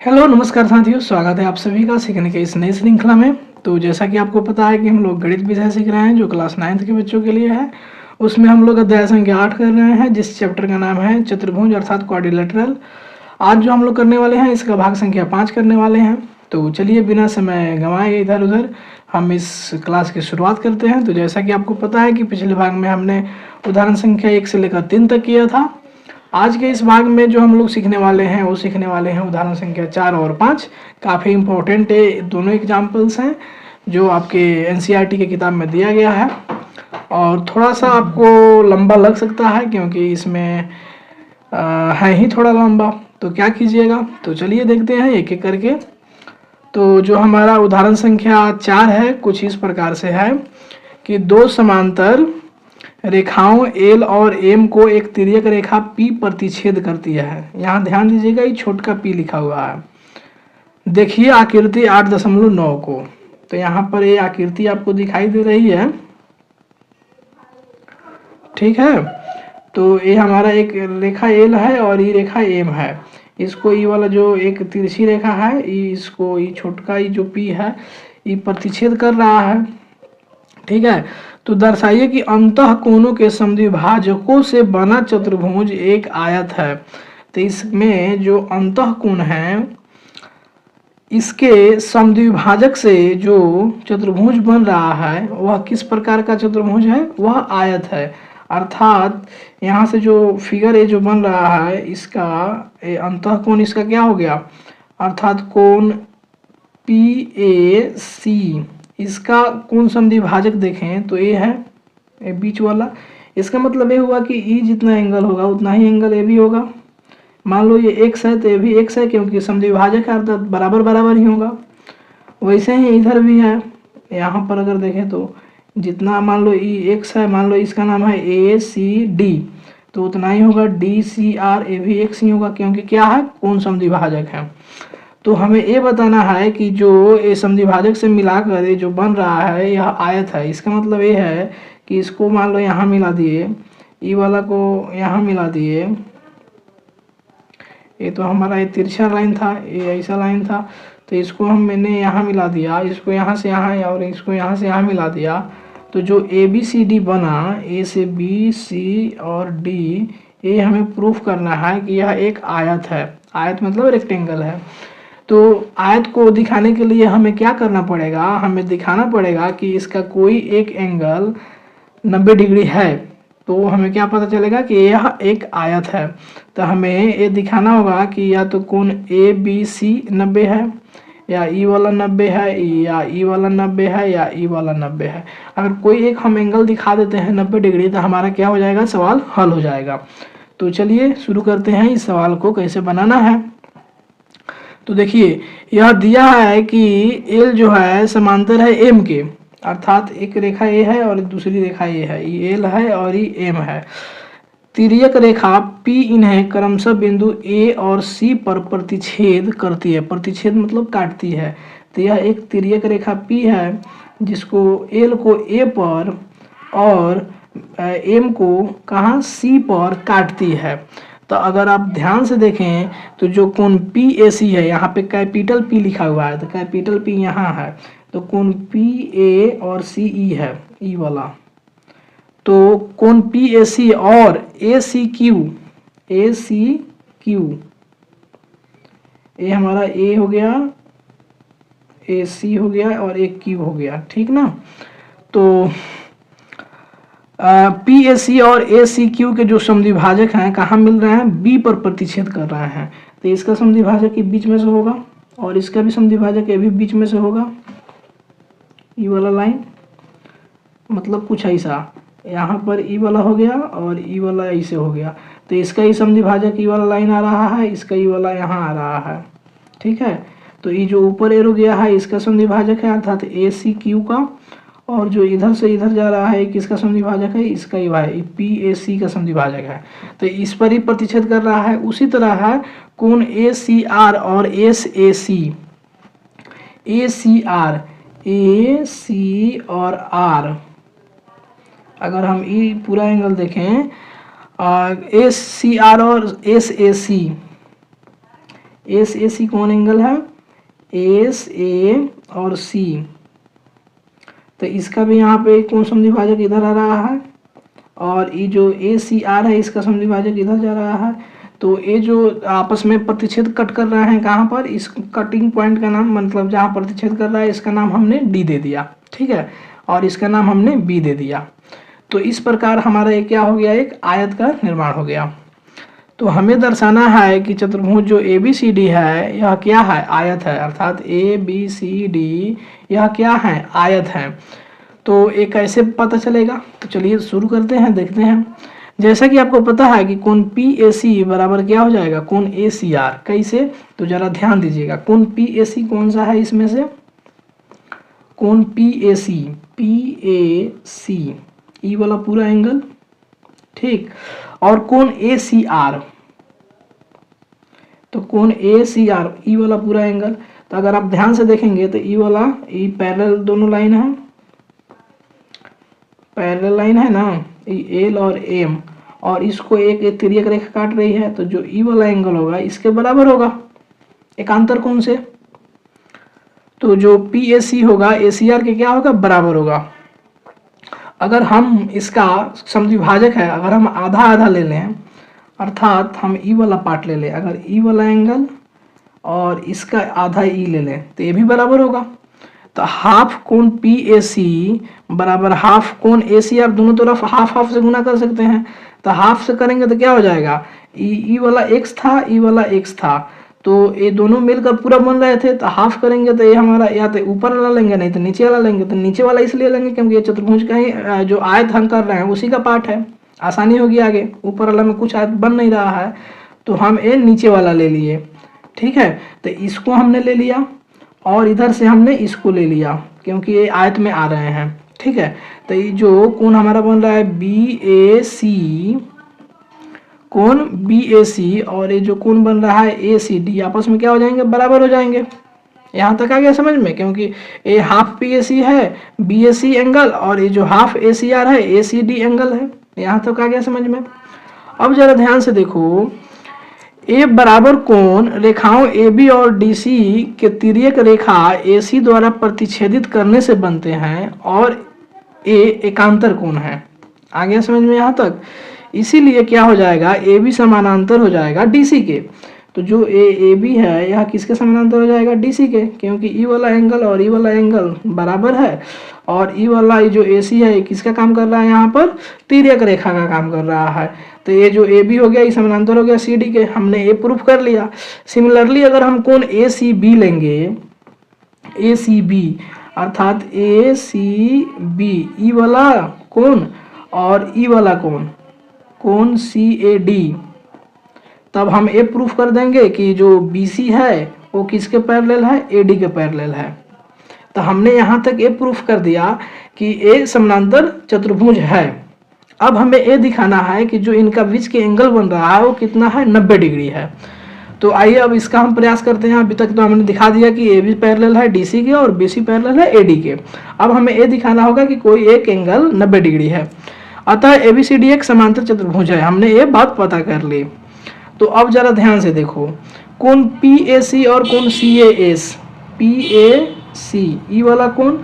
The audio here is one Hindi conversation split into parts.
हेलो नमस्कार साथियों, स्वागत है आप सभी का सीखने के इस नई श्रृंखला में। तो जैसा कि आपको पता है कि हम लोग गणित विषय सीख रहे हैं जो क्लास 9th के बच्चों के लिए है। उसमें हम लोग अध्याय संख्या 8 कर रहे हैं, जिस चैप्टर का नाम है चतुर्भुज अर्थात क्वाड्रिलेटरल। आज जो हम लोग करने वाले हैं इसका भाग संख्या 5 करने वाले हैं। तो चलिए बिना समय गंवाए इधर उधर हम इस क्लास की शुरुआत करते हैं। तो जैसा कि आपको पता है कि पिछले भाग में हमने उदाहरण संख्या 1 से लेकर 3 तक किया था। आज के इस भाग में जो हम लोग सीखने वाले हैं वो सीखने वाले हैं उदाहरण संख्या 4 और 5। काफ़ी इंपॉर्टेंट है, दोनों एग्जाम्पल्स हैं जो आपके एनसीईआरटी के किताब में दिया गया है। और थोड़ा सा आपको लंबा लग सकता है क्योंकि इसमें है ही थोड़ा लंबा। तो क्या कीजिएगा, तो चलिए देखते हैं एक एक करके। तो जो हमारा उदाहरण संख्या 4 है कुछ इस प्रकार से है कि दो समांतर रेखाओं एल और एम को एक तिर्यक रेखा पी प्रतिच्छेद करती है। यहाँ ध्यान दीजिएगा, ये छोटा पी लिखा हुआ है। देखिए आकृति 8.9 को। तो यहाँ पर ये आकृति आपको दिखाई दे रही है, ठीक है। तो ये हमारा एक रेखा एल है और ये रेखा एम है। इसको ये वाला जो एक तिरछी रेखा है इसको ये छोटका ये जो पी है ये प्रतिच्छेद कर रहा है, ठीक है। तो दर्शाइए कि अंतः कोणों के समद्विभाजकों से बना चतुर्भुज एक आयत है। तो इसमें जो अंतः कोण है इसके समद्विभाजक से जो चतुर्भुज बन रहा है वह किस प्रकार का चतुर्भुज है, वह आयत है। अर्थात यहाँ से जो फिगर जो बन रहा है इसका अंतः कोण इसका क्या हो गया, अर्थात कोण PAC इसका कोण समद्विभाजक देखें तो ये है ये बीच वाला। इसका मतलब ये हुआ कि ई जितना एंगल होगा उतना ही एंगल ए भी होगा। मान लो ये x है तो ये भी x है क्योंकि समद्विभाजक है अर्थात बराबर बराबर ही होगा। वैसे ही इधर भी है, यहाँ पर अगर देखें तो जितना मान लो ई x है, मान लो इसका नाम है ACD तो उतना ही होगा DCR, ये भी x ही होगा क्योंकि क्या है कोण समद्विभाजक है। तो हमें ये बताना है कि जो ये समद्विभाजक से मिलाकर ये जो बन रहा है यह आयत है। इसका मतलब ये है कि इसको मान लो यहाँ मिला दिए, ई वाला को यहाँ मिला दिए, ये तो हमारा ये तिरछा लाइन था, ये ऐसा लाइन था, तो इसको मैंने यहाँ मिला दिया, इसको यहाँ से यहाँ और इसको यहाँ से यहाँ मिला दिया। तो जो ABCD बना, A से B C और D, ये हमें प्रूफ करना है कि यह एक आयत है। आयत मतलब रेक्टेंगल है। तो आयत को दिखाने के लिए हमें क्या करना पड़ेगा, हमें दिखाना पड़ेगा कि इसका कोई एक एंगल 90 डिग्री है। तो हमें क्या पता चलेगा कि यह एक आयत है। तो हमें ये दिखाना होगा कि या तो कोण ABC 90 है या ई वाला 90 है या ई वाला 90 है या ई वाला 90 है। अगर कोई एक हम एंगल दिखा देते हैं 90 डिग्री तो हमारा क्या हो जाएगा, सवाल हल हो जाएगा। तो चलिए शुरू करते हैं इस सवाल को कैसे बनाना है। तो देखिए यह दिया है कि एल जो है समांतर है एम के, अर्थात एक रेखा ए है और दूसरी रेखा ए है, ये एल है और ये एम है। तिर्यक रेखा पी इन्हें क्रमशः बिंदु ए और सी पर प्रतिच्छेद करती है। प्रतिच्छेद मतलब काटती है। तो यह एक तिर्यक रेखा पी है जिसको एल को ए पर और एम को कहाँ सी पर काटती है। तो अगर आप ध्यान से देखें तो जो कोण PAC है, यहाँ पे कैपिटल P लिखा हुआ है तो कैपिटल P यहाँ है, तो कोण PA और CE है ई वाला। तो कोण PAC और ACQ ये हमारा A हो गया, AC हो गया और एक Q हो गया, ठीक ना। तो PAC और ACQ के जो समद्विभाजक हैं कहाँ मिल रहे हैं, B पर प्रतिच्छेद कर रहे हैं। तो इसका समद्विभाजक ये बीच में से होगा और इसका भी समद्विभाजक ये भी बीच में से होगा। ई वाला लाइन मतलब कुछ ऐसा, यहाँ पर ई वाला हो गया और ई वाला ऐसे हो गया। तो इसका ही समद्विभाजक ई वाला लाइन आ रहा है, इसका ई वाला यहाँ आ रहा है, ठीक है। तो ये जो ऊपर एरो गया है इसका समद्विभाजक है अर्थात ACQ का, और जो इधर से इधर जा रहा है किसका समद्विभाजक है, इसका ही है, PAC का समद्विभाजक है। तो इस पर ही प्रतिच्छेद कर रहा है। उसी तरह है कोण ACR और SAC, ACR AC और R, अगर हम ये पूरा एंगल देखें ACR और SAC एस ए सी कौन एंगल है, एस ए और सी, तो इसका भी यहाँ पे कौन समद्विभाजक इधर आ रहा है, और ये जो ए सी आर है इसका समद्विभाजक इधर जा रहा है। तो ये जो आपस में प्रतिच्छेद कट कर रहे हैं कहाँ पर, इस कटिंग पॉइंट का नाम, मतलब जहाँ प्रतिच्छेद कर रहा है इसका नाम हमने डी दे दिया, ठीक है, और इसका नाम हमने बी दे दिया। तो इस प्रकार हमारा ये क्या हो गया, एक आयत का निर्माण हो गया। तो हमें दर्शाना है कि चतुर्भुज जो ए बी सी डी है यह क्या है, आयत है, अर्थात ए बी सी डी यह क्या है, आयत है। तो ये कैसे पता चलेगा, तो चलिए शुरू करते हैं, देखते हैं। जैसा कि आपको पता है कि कोण पी ए सी बराबर क्या हो जाएगा, कोण ए सी आर। कैसे, तो जरा ध्यान दीजिएगा, कोण पी ए सी कौन सा है इसमें से, कोण पी ए सी ई वाला पूरा एंगल, ठीक, और कोण ए सी आर, तो कोण ए सी आर ई वाला पूरा एंगल। तो अगर आप ध्यान से देखेंगे तो ई वाला, ई पैरेलल दोनों लाइन है, पैरेलल लाइन है ना, एल और एम, और इसको एक तिर्यक रेखा काट रही है, तो जो ई वाला एंगल होगा इसके बराबर होगा एकांतर कोण से। तो जो पी ए सी होगा ए सी आर के क्या होगा, बराबर होगा। अगर हम इसका समद्विभाजक है, अगर हम आधा आधा ले लें, अर्थात हम ई वाला पार्ट ले लें, अगर ई वाला एंगल और इसका आधा ई ले लें तो ये भी बराबर होगा। तो हाफ कोण पी ए सी बराबर हाफ कोण ए सी आर, दोनों तरफ हाफ हाफ से गुना कर सकते हैं। तो हाफ से करेंगे तो क्या हो जाएगा, ई वाला एक्स था, ई वाला एक्स था, तो ये दोनों मिलकर पूरा बन रहे थे। तो हाफ करेंगे तो ये हमारा या तो ऊपर वाला लेंगे नहीं तो नीचे वाला लेंगे। तो नीचे वाला इसलिए लेंगे क्योंकि ये चतुर्भुज का ही जो आयत हम कर रहे हैं उसी का पार्ट है, आसानी होगी आगे। ऊपर वाला में कुछ आयत बन नहीं रहा है तो हम ये नीचे वाला ले लिए, ठीक है। तो इसको हमने ले लिया और इधर से हमने इसको ले लिया क्योंकि ये आयत में आ रहे हैं, ठीक है। तो ये जो कोण हमारा बन रहा है बी ए सी, कोण बी ए सी, और ये जो कोण बन रहा है ए सी डी, आपस में क्या हो जाएंगे, बराबर हो जाएंगे। यहाँ तक आ गया समझ में, क्योंकि ये हाफ पी ए सी है बी ए सी एंगल, और ये जो हाफ ए सी आर है ए सी डी एंगल है। यहाँ तक आ गया समझ में। अब जरा ध्यान से देखो, ए बराबर कोण रेखाओं ए बी और डी सी के तिर्यक रेखा ए सी द्वारा प्रतिच्छेदित करने से बनते हैं, और ए एकांतर कोण है। आ गया समझ में यहाँ तक। इसीलिए क्या हो जाएगा, ए बी समानांतर हो जाएगा डी सी के। तो जो ए बी है यह किसके समानांतर हो जाएगा, डी सी के, क्योंकि ई वाला एंगल और ई वाला एंगल बराबर है, और ई वाला जो ए सी है किसका काम कर रहा है, यहाँ पर तिर्यक रेखा का काम कर रहा है। तो ये जो ए बी हो गया ये समानांतर हो गया सी डी के, हमने ये प्रूफ कर लिया। सिमिलरली अगर हम कोण ए सी बी लेंगे, ए सी बी अर्थात ए सी बी, ई वाला कोण और ई वाला कोण सी ए डी, तब हम ये प्रूफ कर देंगे कि जो बी सी है वो किसके पैरेलल है, ए डी के पैरेलल है। तो हमने यहाँ तक ये प्रूफ कर दिया कि ए समानांतर चतुर्भुज है। अब हमें ये दिखाना है कि जो इनका बीच के एंगल बन रहा है वो कितना है, 90 डिग्री है। तो आइए अब इसका हम प्रयास करते हैं। अभी तक तो हमने दिखा दिया कि ए बी पैरेलल है डी सी के और बी सी पैरेलल है ए डी के। अब हमें ये दिखाना होगा कि कोई एक एंगल 90 डिग्री है, अतः ए बी सी डी एक समांतर चतुर्भुज है। हमने ये बात पता कर ली। तो अब जरा ध्यान से देखो, कोण पी ए सी और कोण सी ए एस, पी ए सी ई वाला कोण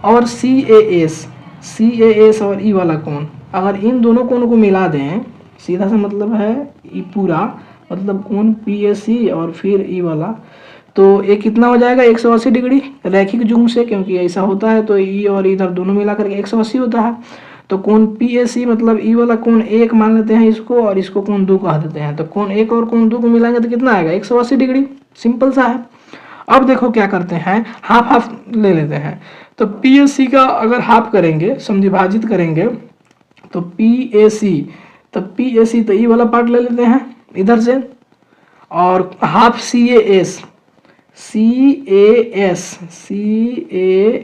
और सी ए एस और ई वाला कोण, अगर इन दोनों कोणों को मिला दें, सीधा सा मतलब है ई पूरा, मतलब कोण पी ए सी और फिर ई वाला, तो ये कितना हो जाएगा, 180 डिग्री रैखिक जुग्म से, क्योंकि ऐसा होता है तो ई और इधर दोनों मिलाकर के 180 होता है। तो कोण पी ए सी मतलब ई वाला कोण एक मान लेते हैं इसको, और इसको कोण 2 कह देते हैं। तो कोण एक और कोण 2 को मिलाएंगे तो कितना आएगा, 180 डिग्री। सिंपल सा है। अब देखो क्या करते हैं, हाफ हाफ ले लेते हैं। तो पी ए सी का अगर हाफ करेंगे, समद्विभाजित करेंगे, तो पी ए सी तो ई वाला पार्ट ले लेते हैं इधर से, और हाफ सी ए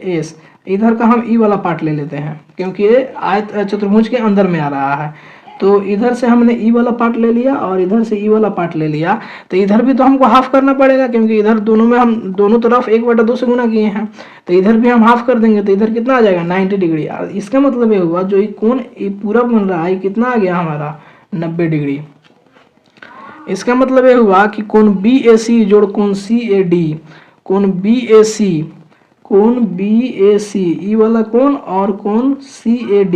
एस इधर का हम ई वाला पार्ट ले लेते हैं, क्योंकि ये आयत चतुर्भुज के अंदर में आ रहा है। तो इधर से हमने ई वाला पार्ट ले लिया और इधर से ई वाला पार्ट ले लिया। तो इधर भी तो हमको हाफ करना पड़ेगा, क्योंकि इधर दोनों में हम दोनों तरफ 1/2 से गुना किए हैं। तो इधर भी हम हाफ कर देंगे, तो इधर कितना आ जाएगा, 90 डिग्री। इसका मतलब ये हुआ जो ये कोण पूरा बन रहा है कितना आ गया हमारा, 90 डिग्री। इसका मतलब ये हुआ कि कोण BAC जोड़ कोण CAD, कोण BAC ई वाला कोण और कोण CAD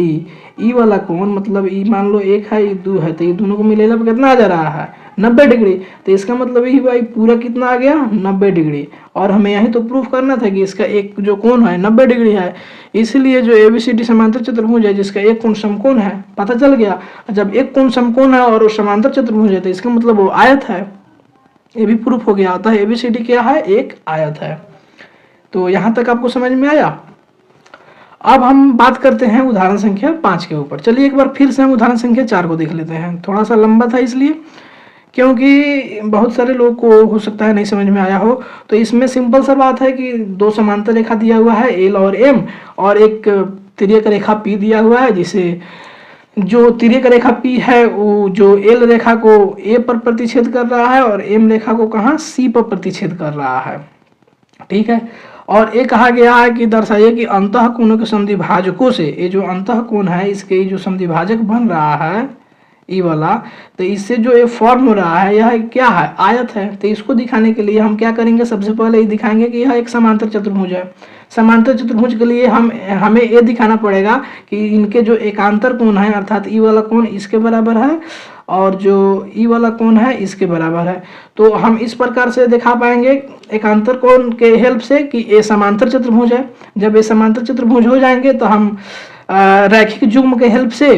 ई वाला कोण, मतलब ई मान लो 1 है, ई 2 है, तो ये दोनों को मिलेला कितना आ जा रहा है 90 डिग्री। तो इसका मतलब ये हुआ पूरा कितना आ गया 90 डिग्री। और हमें यही तो प्रूफ करना था कि इसका एक जो कोण है 90 डिग्री है, इसलिए जो ABCD समांतर चतुर्भुज है जिसका एक कोण समकोण है, पता चल गया। जब एक कोण समकोण है और वो समांतर चतुर्भुज है तो इसका मतलब वो आयत है, ये भी प्रूफ हो गया। आता है ABCD क्या है, एक आयत है। तो यहां तक आपको समझ में आया। अब हम बात करते हैं उदाहरण संख्या 5 के ऊपर। चलिए एक बार फिर से हम उदाहरण संख्या 4 को देख लेते हैं। थोड़ा सा लंबा था इसलिए, क्योंकि बहुत सारे लोगों को हो सकता है नहीं समझ में आया हो। तो इसमें सिंपल सा बात है कि दो समांतर रेखा दिया हुआ है L और M, और एक तिर्यक रेखा P दिया हुआ है, जिसे जो तिर्यक रेखा P है वो जो L रेखा को A पर प्रतिच्छेद कर रहा है और M रेखा को कहाँ C पर प्रतिच्छेद कर रहा है। ठीक है। और ये कहा गया है कि दर्शाइए कि अंतः कोणों के समद्विभाजकों से, ये जो अंतः कोण है इसके जो समद्विभाजक बन रहा है ई वाला, तो इससे जो ये फॉर्म हो रहा है यह क्या है, आयत है। तो इसको दिखाने के लिए हम क्या करेंगे, सबसे पहले ये दिखाएंगे कि यह एक समांतर चतुर्भुज है। समांतर चतुर्भुज के लिए हमें ये दिखाना पड़ेगा कि इनके जो एकांतर कोण है, अर्थात ई वाला कोण इसके बराबर है और जो ई वाला कोण है इसके बराबर है। तो हम इस प्रकार से दिखा पाएंगे एकांतर कोण के हेल्प से कि ये समांतर चतुर्भुज है। जब ये समांतर चतुर्भुज हो जाएंगे तो हम रैखिक युग्म के हेल्प से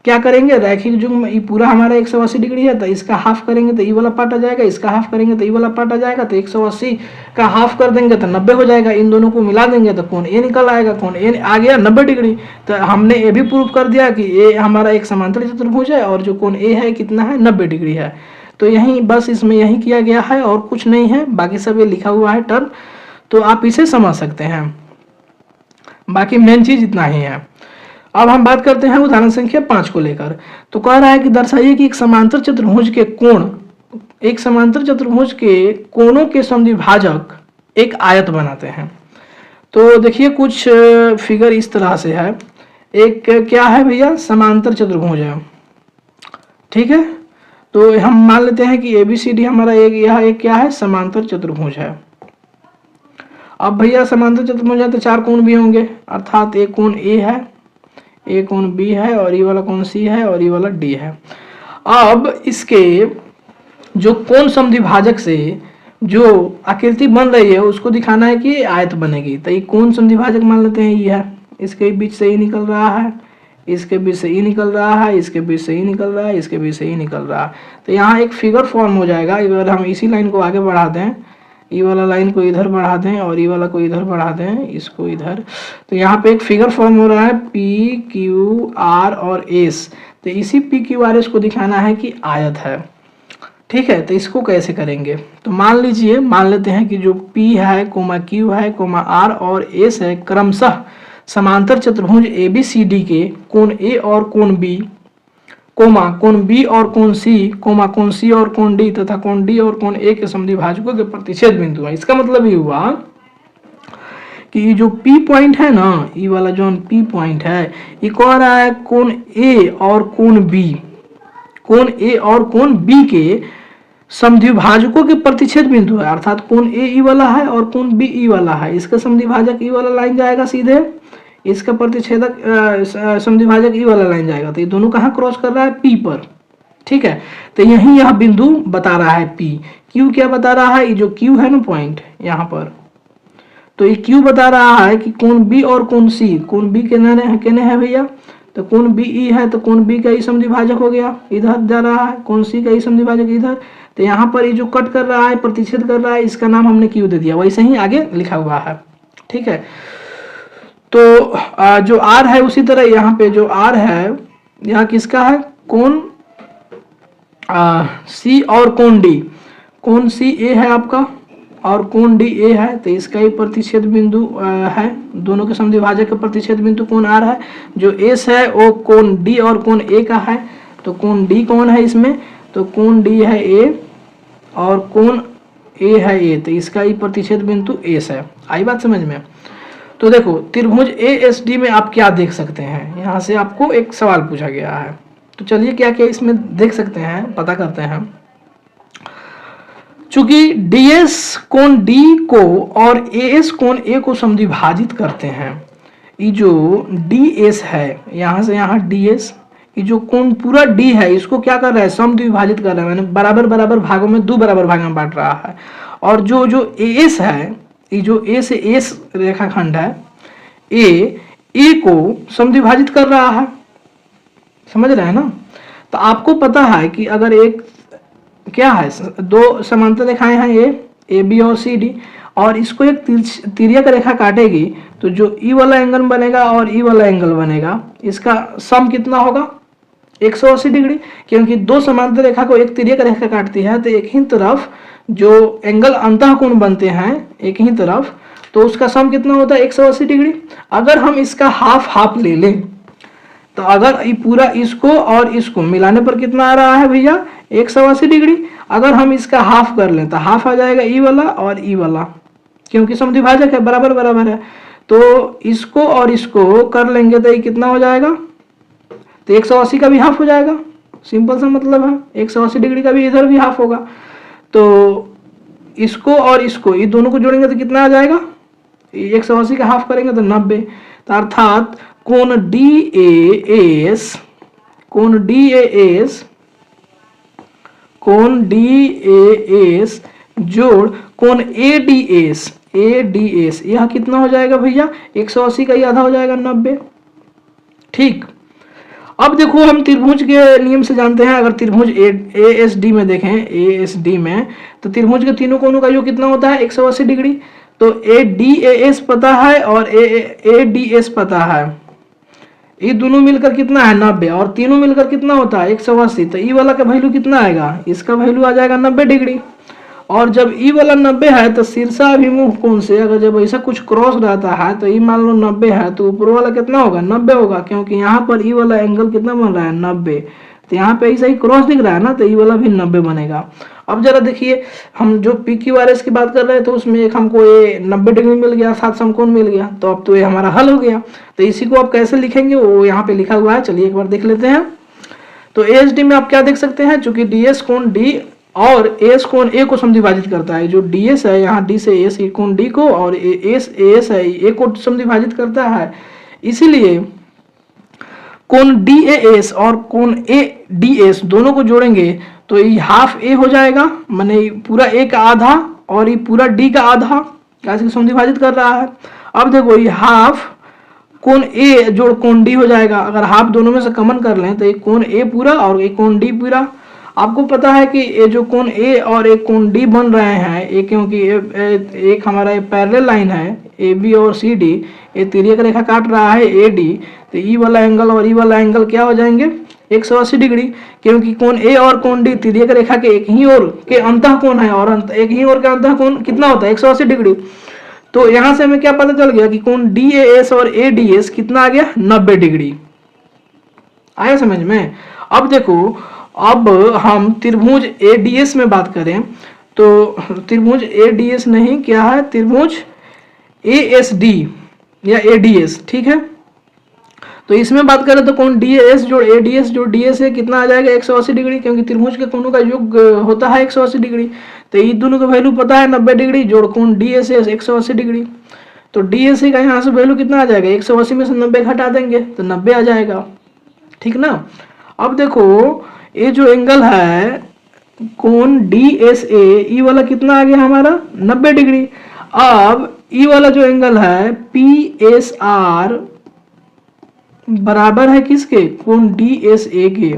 क्या करेंगे, रैखिक युग्म ये पूरा हमारा 180 डिग्री है, तो इसका हाफ करेंगे तो ई वाला पार्ट आ जाएगा, इसका हाफ करेंगे तो ई वाला पार्ट आ जाएगा। तो 180 का हाफ कर देंगे तो 90 हो जाएगा, इन दोनों को मिला देंगे तो कोण ए निकल आएगा, कोण ए आ गया 90 डिग्री। तो हमने ये भी प्रूव कर दिया कि ये हमारा एक समांतर चतुर्भुज है और जो कोण ए है कितना है 90 डिग्री है। तो यही बस इसमें यही किया गया है और कुछ नहीं है, बाकी सब ये लिखा हुआ है टर्म, तो आप इसे समझ सकते हैं। बाकी मेन चीज इतना ही है। अब हम बात करते हैं उदाहरण संख्या 5 को लेकर। तो कह रहा है कि दर्शाइए कि एक समांतर चतुर्भुज के कोण, एक समांतर चतुर्भुज के कोणों के समद्विभाजक एक आयत बनाते हैं। तो देखिए कुछ फिगर इस तरह से है। एक क्या है भैया, समांतर चतुर्भुज है। ठीक है। तो हम मान लेते हैं कि ABCD हमारा यह एक क्या है, समांतर चतुर्भुज है। अब भैया समांतर चतुर्भुज है तो 4 कोण भी होंगे, अर्थात एक कोण A है, एक कोण B है और ये वाला कोण C है और ये वाला D है। अब इसके जो कोण समद्विभाजक से जो आकृति बन रही है उसको दिखाना है कि आयत बनेगी। तो ये कोण समद्विभाजक मान लेते हैं ये है, इसके बीच से ये निकल रहा है, इसके बीच से ये निकल रहा है, इसके बीच से ये निकल रहा है, इसके बीच से ये निकल रहा है। तो यहाँ एक फिगर फॉर्म हो जाएगा। अगर हम इसी लाइन को आगे बढ़ा दें, ये वाला लाइन को इधर बढ़ा दें और ये वाला को इधर बढ़ा दें, इसको इधर, तो यहाँ पे एक फिगर फॉर्म हो रहा है PQR और S। तो इसी PQRS को दिखाना है कि आयत है। ठीक है। तो इसको कैसे करेंगे, तो मान लीजिए, मान लेते हैं कि जो P है, Q है, R और S है, क्रमशः समांतर चतुर्भुज ABCD के कोण A और कोण B, कोण B और कोण C, कोण C और कोण D तथा कोण D और कोण A के समद्विभाजकों के प्रतिच्छेद बिंदु है। इसका मतलब ये हुआ कि जो P पॉइंट है ना, ये वाला जो P पॉइंट है, ये कह रहा है कोण A और कोण B, कोण A और कोण B के समद्विभाजकों के प्रतिच्छेद बिंदु है। अर्थात कोण A ई वाला है और कोण B ई वाला है, इसका समद्विभाजक ई वाला लाइन जाएगा सीधे, इसका प्रतिच्छेदक समद्विभाजक ई वाला लाइन जाएगा। तो ये दोनों कहाँ क्रॉस कर रहा है, P पर। ठीक है। तो यही यह बिंदु बता रहा है P। Q क्या बता रहा है, ये जो Q है ना पॉइंट यहाँ पर, तो ये Q बता रहा है कि कोण B और कोण C, कोण B केने है भैया, तो कोण BE है, तो कोण B का ई समद्विभाजक हो गया, इधर जा रहा है, कोण C का ई समद्विभाजक इधर। तो यहाँ पर ये जो कट कर रहा है, प्रतिच्छेद कर रहा है, इसका नाम हमने Q दे दिया, वैसे ही आगे लिखा हुआ है। ठीक है। तो जो R है उसी तरह यहाँ पे जो R है, यहाँ किसका है, कोण C और कोण D, कोण C A है आपका और कोण D A है। तो इसका ही प्रतिच्छेद बिंदु है, दोनों के समद्विभाजक का प्रतिच्छेद बिंदु कोण R है। जो S है वो कोण D और कोण A का है। तो कोण D कौन है इसमें, तो कोण D है A और कोण A है A, तो इसका ही प्रतिच्छेद बिंदु S है। आई बात समझ में। तो देखो त्रिभुज ASD में आप क्या देख सकते हैं, यहाँ से आपको एक सवाल पूछा गया है। तो चलिए क्या क्या इसमें देख सकते हैं, पता करते हैं। चूंकि डीएस कोण डी को और एएस कोण ए को समद्विभाजित करते हैं, ये जो डीएस है यहां से यहां डीएस, ये जो कोण पूरा डी है इसको क्या कर रहा है, समद्विभाजित कर रहा है, मैंने बराबर बराबर भागों में दो बराबर भाग में बांट रहा है। और जो जो एएस है, ये जो ए से एस रेखाखंड है, ए को समद्विभाजित कर रहा है, समझ रहे हैं ना। तो आपको पता है कि अगर एक क्या है, दो समांतर रेखाएं हैं ए बी और सी डी, और इसको एक तिर्यक रेखा काटेगी तो जो ई वाला एंगल बनेगा और ई वाला एंगल बनेगा, इसका सम कितना होगा, 180 डिग्री। क्योंकि दो समांतर रेखा को एक तिर्यक रेखा काटती है तो एक ही तरफ जो एंगल अंतःकोण बनते हैं एक ही तरफ, तो उसका सम कितना होता है, 180 डिग्री। अगर हम इसका हाफ हाफ ले लें तो अगर ये पूरा इसको और इसको मिलाने पर कितना आ रहा है भैया, 180 डिग्री। अगर हम इसका हाफ कर लें तो हाफ आ जाएगा ई वाला और ई वाला, क्योंकि समद्विभाजक है, बराबर बराबर है। तो इसको और इसको कर लेंगे तो ये कितना हो जाएगा, तो 180 का भी हाफ हो जाएगा, सिंपल सा मतलब है। 180 डिग्री का भी इधर भी हाफ होगा। तो इसको और इसको ये दोनों को जोड़ेंगे तो कितना आ जाएगा, 180 का हाफ करेंगे तो 90। तो अर्थात कोण DAS जोड़ कोण ADS यह कितना हो जाएगा भैया, 180 का ही आधा हो जाएगा, 90। ठीक, अब देखो हम त्रिभुज के नियम से जानते हैं, अगर त्रिभुज ASD में देखें, ASD में तो त्रिभुज के तीनों कोणों का योग कितना होता है, 180 डिग्री। तो ADAS पता है और ADS पता है, ये दोनों मिलकर कितना है, 90, और तीनों मिलकर कितना होता है, 180। तो ई वाला का वैल्यू कितना आएगा, इसका वैल्यू आ जाएगा 90 डिग्री। और जब ई वाला 90 है तो शीर्षाभिमुख कोण से अगर जब ऐसा कुछ क्रॉस रहता है तो ई मान लो 90 है तो ऊपर वाला कितना होगा, 90 होगा, क्योंकि यहाँ पर ई वाला एंगल कितना बन रहा है, 90। तो यहाँ पे ऐसा ही क्रॉस दिख रहा है ना, तो ई वाला भी 90 बनेगा। अब जरा देखिए, हम जो PQRS की बात कर रहे थे तो उसमें एक हमको ये 90 डिग्री मिल गया, सात समकोण मिल गया, तो अब तो ये हमारा हल हो गया। तो इसी को आप कैसे लिखेंगे वो यहाँ पे लिखा हुआ है, चलिए एक बार देख लेते हैं। तो ASD में आप क्या देख सकते हैं, चूंकि DS कोण D और AS कोण A को समद्विभाजित करता है, जो DS है यहाँ D से AS कोण D को, और AS है A को समद्विभाजित करता है, इसीलिए कोण DAS और कोण ADS दोनों को जोड़ेंगे तो ये हाफ A हो जाएगा, माने पूरा A का आधा और ये पूरा D का आधा, कैसे समद्विभाजित कर रहा है। अब देखो ये हाफ कोण A जोड़ कोण D हो जाएगा, अगर हाफ दोनों में से कॉमन कर लें तो एक कोण A पूरा और एक कोण D पूरा। आपको पता है कि ये जो कोण A और एक कोण D बन रहे हैं, ये क्योंकि एक हमारा पैरेलल लाइन है AB और CD, ये तिर्यक रेखा काट रहा है AD, तो ई वाला एंगल और ई वाला एंगल क्या हो जाएंगे, 180 डिग्री, क्योंकि कोण A और कोण D तिर्यक रेखा के एक ही ओर के अंतःकोण है, और एक ही ओर का अंतःकोण कितना होता है, 180 डिग्री। तो यहाँ से हमें क्या पता चल गया कि कोण DAS और ADS कितना आ गया, 90 डिग्री। आया समझ में। अब देखो, अब हम त्रिभुज ADS में बात करें तो त्रिभुज ADS नहीं, क्या है, त्रिभुज ASD या ADS, ठीक है। तो इसमें बात करें तो कोण DAS जोड़ ADS जोड़ DS है, कितना आ जाएगा, 180 डिग्री, क्योंकि त्रिभुज के कोणों का योग होता है 180 डिग्री। तो ये दोनों का वैल्यू पता है, 90 डिग्री जोड़ कोण DSA 180 डिग्री। तो DSA का यहाँ से वैल्यू कितना आ जाएगा, 180 में से 90 घटा देंगे तो 90 आ जाएगा, ठीक ना। अब देखो ये जो एंगल है कोण DSA, ई वाला कितना आ गया हमारा, 90 डिग्री। अब ई वाला जो एंगल है PSR बराबर है किसके, कोण DSA के।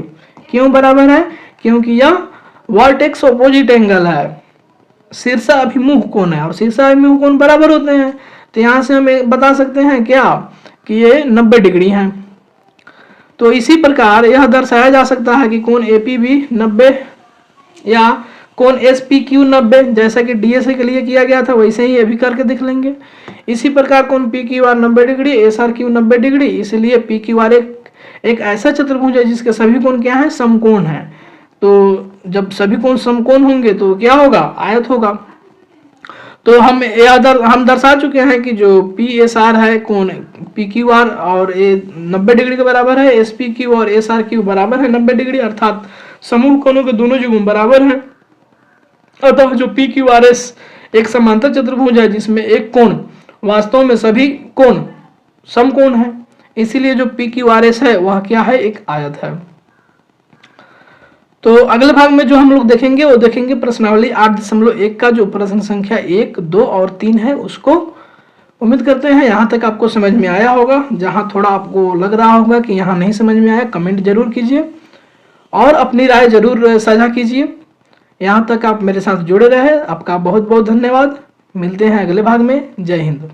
क्यों बराबर है, क्योंकि यह वर्टेक्स ऑपोजिट एंगल है, शीर्षाभिमुख कोण है, और शीर्षाभिमुख कोण बराबर होते हैं। तो यहाँ से हम बता सकते हैं क्या, कि ये 90 डिग्री है। तो इसी प्रकार यह दर्शाया जा सकता है कि कोण APB 90 या कोण SPQ 90, जैसा कि DSA के लिए किया गया था वैसे ही ये भी करके देख लेंगे। इसी प्रकार कोण PQR 90 डिग्री, SRQ 90 डिग्री, इसलिए PQR एक ऐसा चतुर्भुज है जिसके सभी कोण क्या है, समकोण है। तो जब सभी कोण समकोण होंगे तो क्या होगा, आयत होगा। तो हम दर्शा चुके हैं कि जो PSR है कोण PQR और ये 90 डिग्री के बराबर है, SPQ और SRQ बराबर है 90 डिग्री, अर्थात समूह कोणों के दोनों जुगुम बराबर हैं। अतः जो पी क्यू आर एस एक समांतर चतुर्भुज है जिसमें एक कोण वास्तव में सभी कोण समकोण है, इसीलिए जो पी क्यू आर एस है वह क्या है, एक आयत है। तो अगले भाग में जो हम लोग देखेंगे वो देखेंगे प्रश्नावली 8.1 का जो प्रश्न संख्या 1, 2 और 3 है उसको। उम्मीद करते हैं यहाँ तक आपको समझ में आया होगा। जहाँ थोड़ा आपको लग रहा होगा कि यहाँ नहीं समझ में आया, कमेंट जरूर कीजिए और अपनी राय जरूर साझा कीजिए। यहाँ तक आप मेरे साथ जुड़े रहे, आपका बहुत बहुत धन्यवाद। मिलते हैं अगले भाग में। जय हिंद।